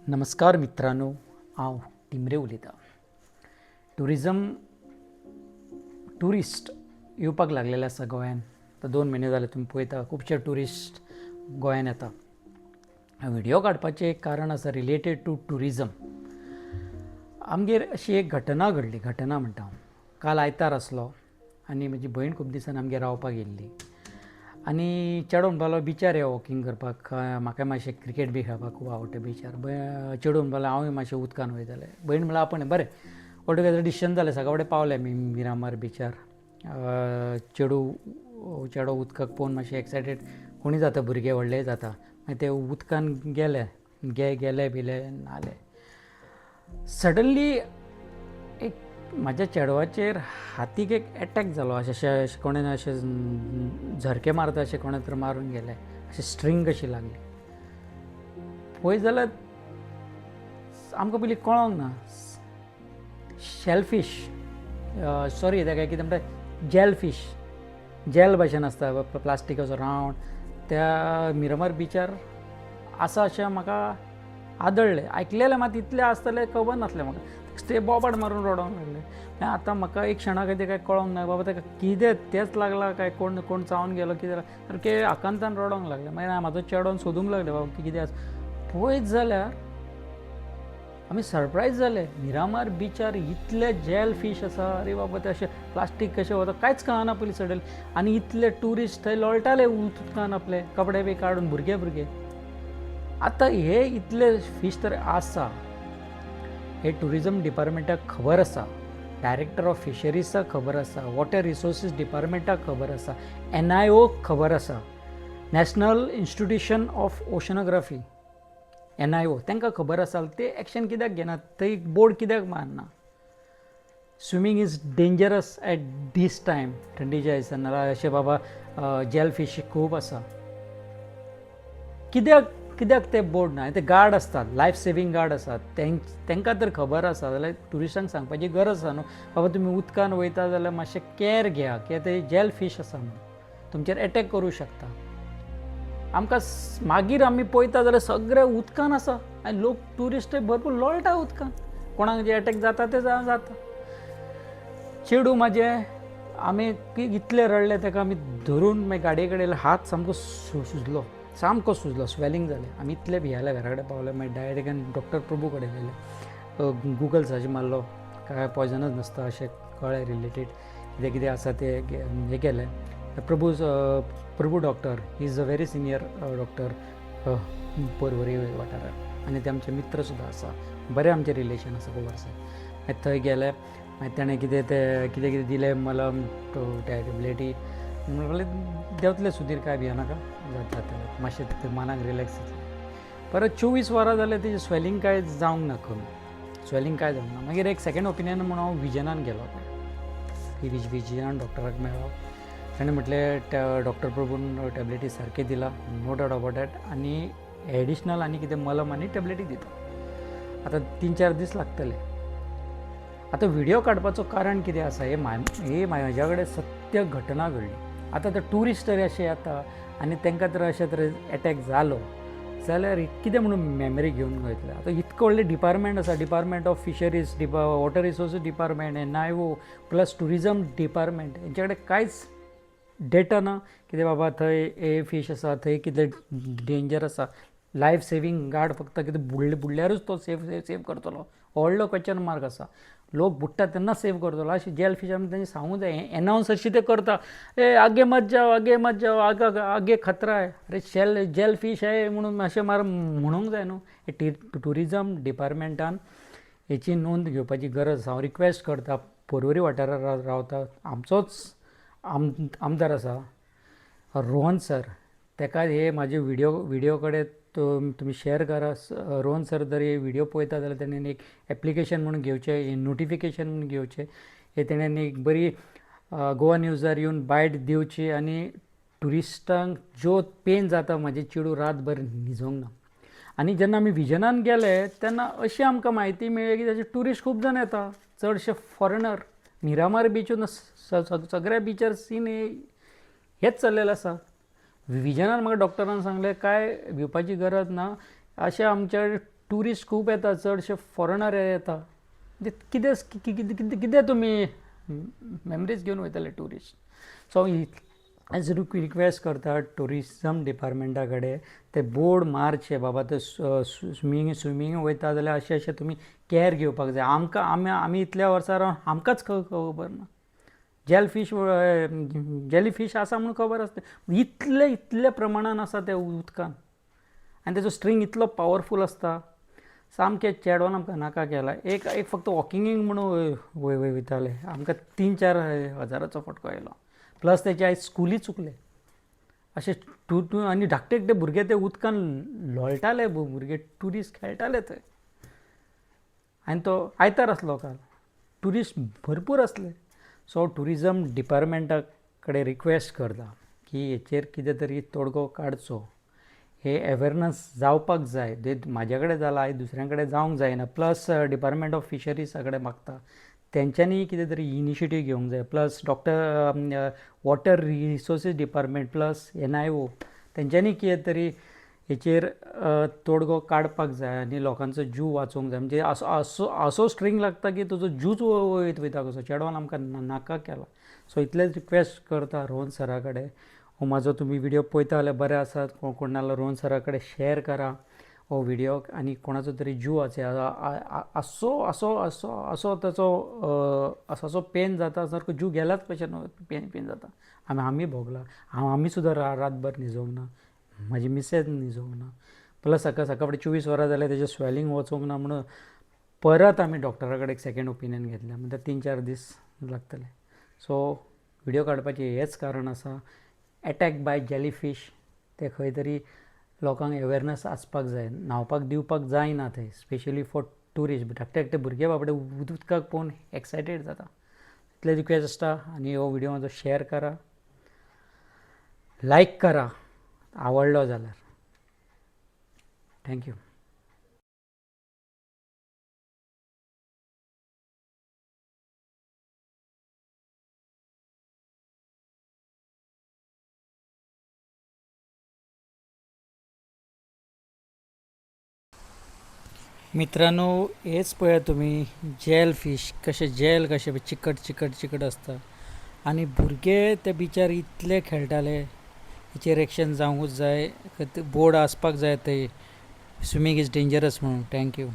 नमस्कार मित्रांनो, हांव टिमरे उलयतां. ट्युरिस्ट येवपाक लागलेले आसा गोंयांत. आतां 2 म्हयने जाले तुमी पळयता खुबशे ट्युरिस्ट गोंयांत येता. व्हिडिओ काडपाचें एक कारण आसा रिलेटेड टू ट्युरिजम. आमगेर अशी एक घटना घडली. घटना म्हणटा हांव. काल आयतार आसलो आनी म्हजी भयण खूब दिसान आमगेर रावपाक येयल्ली आनी चेडो म्हणपालो बिचार या वॉकिंग करपाक, म्हाका मातशें क्रिकेट बी खेळपाक खूब आवडटा बिचार. चेडूं म्हणपालो हांवूय मातशें उदकान वयतलें. भयण म्हणल्यार आपण बरें ऑलटुगेदर डिसिशन जालें. सकाळ फुडें पावले आमी मिरामार बिचार. चेडो उदकाक पळोवन मातशें एक्सायटेड कोणीय जाता, भुरगे व्हडलेय जाता. मागीर ते उदकान गेले बिले नाले. सडनली एक म्हाज्या चेडवाचेर हातीक एक एटॅक जालो. अशें कोणें अशें झरके मारता अशें कोणें तरी मारून गेले. अशें स्ट्रींग कशी लागली. पळयत जाल्यार आमकां पयलीं कळोंक ना. शेलफीश सॉरी ताका कितें म्हणटा जेलफीश, जेल भशेन आसता प्लास्टिकाचो रावंड, त्या मिरामार बिचार आसा अशें म्हाका आदळ्ळें. आयकलेलें मात इतलें आसतलें खबर नासलें म्हाका. ते बोबाड मारून रडोंक लागले. आतां म्हाका एक क्षणा खातीर काय कळोंक ना बाबा ताका कितें तेंच लागला काय कोण चावन गेलो कितें जालें. सारकें आकांतान रडोंक लागलें. मागीर हांव म्हाजो चेडोन सोदूंक लागलें बाबा कितें आसा. पळयत जाल्यार आमी सरप्रायज जाले. मिरामार बिचार इतले जेल फीश आसा. अरे बाबा ते अशें प्लास्टीक कशें वता कांयच कळना पयलीं सडनली. आनी इतले ट्युरिस्ट थंय लोळटाले उदकान आपले कपडे बी काडून भुरगे. आतां हे इतले फीश तर आसा, हे ट्युरिजम डिपार्टमेंटाक खबर आसा, डायरेक्टर ऑफ फिशरीजाक खबर आसा, वॉटर रिसोर्सीस डिपार्टमेंटाक खबर आसा, NIO खबर आसा, national institution of oceanography NIO तांकां खबर आसा. ते एक्शन कित्याक घेनात? थंय बोर्ड कित्याक मारना? Swimming is dangerous at this time. थंडीच्या दिसांनी अशें बाबा जेल फीश खूब आसा. कित्याक ते बोर्ड ना? ते गार्ड असतात, लायफ सेवींग गार्ड आसात, तांकां तर खबर आसा जाल्यार ट्युरिस्टांक सांगपाची गरज आसा न्हू. बाबा तुमी उदकान वयता जाल्यार मातशें कॅर घेया, कित्याक ते जेल फीश आसा म्हणून तुमचेर एटॅक करूं शकता. आमकां मागीर आमी पळयता जाल्यार सगळे उदकान आसा आनी लोक ट्युरिस्टय भरपूर लोळटा उदकान. कोणाक जे एटॅक जाता ते जाता. चेडूं म्हाजें आमी इतले रडले ताका आमी धरून मागीर गाडये कडेन हात सामको सुजलो, स्वेलिंग जालें. आमी इतले भियेले, घरा कडेन पावले. मागीर डायरेक्ट डॉक्टर प्रभू कडेन गेले. गुगल सर्च मारलो, काय पॉयजनस नासता अशें कळ्ळें. रिलेटेड कितें आसा ते हे केलें. Prabhu doctor is a very senior doctor Porvorim वाठारांत आनी ते आमचे मित्र सुद्दां आसा. बरें आमचें रिलेशन आसा खूब वर्सां. मागीर थंय गेले. मागीर ताणें कितें दिलें मलम टॅबलेटी. म्हणलें देंवतलें सुधीर, काय भियेनाका, जाता मातशें मनाक रिलॅक्स जातलें. परत 24 वरां जालें तेजें स्वेलिंग काय जावंक ना. स्वेलिंग काय जावंक ना. मागीर एक सेकेंड ओपिनियन म्हणून हांव विजनान गेलो. विजनान डॉक्टराक मेळ्ळो. ताणें म्हटलें डॉक्टर प्रभून टॅबलेटी सारके दिला, नो डावट अबावट दॅट, आनी एडिशनल आनी कितें मलम आनी टॅबलेटी दिता. आतां 3-4 दीस लागतले. आतां व्हिडिओ काडपाचो कारण कितें आसा? हे म्हाज्या कडेन सत्य घटना घडली. आतां ते ट्युरिस्ट तरी अशें येता आनी तांकां तर अशें तरेन एटॅक जालो जाल्यार कितें म्हणून मेमरी घेवन वयतले? आतां इतको व्हडलें डिपार्टमेंट आसा, department of fisheries, water resources department, NIO plus tourism department, हेंचे कडेन कांयच डेटा ना. कितें बाबा थंय हे फीश आसा, थंय कितें डेंजर आसा. लायफ सेवींग गार्ड फक्त कितें बुडल्यारूच तो सेव करतलो. व्हडलो क्वेश्चन मार्क आसा. लोक बुडटा तेन्ना सेव करतलो. अशें जेल फीश आमी तांणी सांगूंक जाय. एनावन्स अशी ते करता, आगे मत जाओ, आगे खतरा है, अरे जेल फीश आहे म्हणून अशें म्हणूंक जाय न्हू. ट्युरिजम डिपार्टमेंटान हेची नोंद घेवपाची गरज आसा. हांव रिक्वेस्ट करता, पर्वरी वाठारांत रावता आमचोच आमदार आसा रोहन सर, ताका हे म्हाजे व्हिडिओ कडेन तुमी शेअर करा. रोहन सर जर हे व्हिडिओ पळयता जाल्यार ताणें एक एप्लिकेशन म्हणून घेवचें, नोटिफिकेशन म्हणून घेवचें. हे ताणें एक बरी गोवा न्यूजार येवन बायट दिवची आनी ट्युरिस्टांक ज्यो पेन जाता. म्हाजे चेडूं रातभर न्हिजोंक ना. आनी जेन्ना आमी विजनान गेले तेन्ना अशी आमकां म्हायती मेळ्ळी की ताचे ट्युरिस्ट खूब जाण येता, चडशे फॉरेनर. मिरामार बीचून सगळ्या बिचार सीन हेच चल्लेलें आसा. विजनान म्हाका डॉक्टरान सांगलें काय भिवपाची गरज ना, अशें आमच्या ट्युरिस्ट खूब येता, चडशे फॉरेनर येता. म्हणजे कितें तुमी मेमरीज घेवन वयतले ट्युरिस्ट. सो एज रिक्वेस्ट करता ट्युरिजम डिपार्टमेंटा कडेन ते बोर्ड मारचे बाबा ते स्विमींग वयता जाल्यार अशें तुमी कॅर घेवपाक जाय. आमी इतल्या वर्सां रावन आमकांच खबर ना. जेली फीश आसा म्हणून खबर आसता, इतले प्रमाणान आसा त्या उदकान, आनी तेजो स्ट्रींग इतलो पावरफूल आसता, सामकें चेडोन आमकां नाका केला. एक फक्त वॉकिंगीक म्हणून वयताले, आमकां 3-4 हजाराचो फटको येयलो. प्लस तेचे आयज स्कुली चुकले अशें आनी धाकटे धाकटे भुरगे ते उदकान लोळटाले, भुरगे ट्युरिस्ट खेळटाले थंय. आनी तो आयतार आसलो काल, ट्युरिस्ट भरपूर असले. सो ट्युरिजम डिपार्टमेंटा कडेन रिक्वेस्ट करता की हेचेर कितें तरी तोडगो काडचो. हे अवेरनस जावपाक जाय. म्हाजे कडेन जाला, आयज दुसऱ्यां कडेन जावंक जायना. प्लस डिपार्टमेंट ऑफ फिशरीजा कडेन मागता तेंच्यांनी कितें तरी इनिशिएटीव घेवंक जाय. Plus water resources department plus NIO तेंच्यांनी कितें तरी हेचेर तोडगो काडपाक जाय आनी लोकांचो जीव वाचोवंक जाय. म्हणजे असो स्ट्रींग लागता की तुजो जूच वयता कसो. चेडोन आमकां नाका केला. सो इतलेंच रिक्वेस्ट करता रोहन सरा कडेन. हो म्हाजो तुमी विडियो पळयता जाल्यार बरें आसात. कोण नाल्यार रोहन सरा कडेन शेअर करा हो विडियो, आनी कोणाचो तरी जीव असो ताचो पेन जाता सारको जीव गेलाच कशें पेन जाता. आमी भोगला. आमी सुद्दां रातभर न्हिजोंक ना, म्हाजी मिसेस न्हिजोंक ना. प्लस सकाळ फुडें 24 वरां जाल्यार तेजें स्वेलिंग वचोंक ना म्हणून परत आमी डॉक्टरा कडेन सेकेंड ओपिनियन घेतलें. म्हणजे 3-4 दीस लागतले. सो विडियो काडपाचें हेंच कारण आसा. अटॅक बाय जेली फीश ते खंय तरी लोकांक अवेरनस आसपाक जाय. न्हावपाक दिवपाक जायना थंय, स्पेशली फॉर ट्युरिस्ट. धाकटे धाकटे भुरगे बाबडे उदकाक पळोवन एक्सायटेड जाता. इतलें रिक्वेस्ट आसता. आनी हो विडियो म्हाजो शेअर करा, लायक करा आवडलो जाल्यार. थँक्यू. मित्रांनो, हेच पळया तुमी जेल फीश कशे चिकट आसता. आनी भुरगे ते बिचार इतले खेळटाले. हेचेर एक्शन जावंकूच जाय. बोर्ड आसपाक जाय थंय, स्विमींग इज डेंजरस म्हणून. थँक्यू.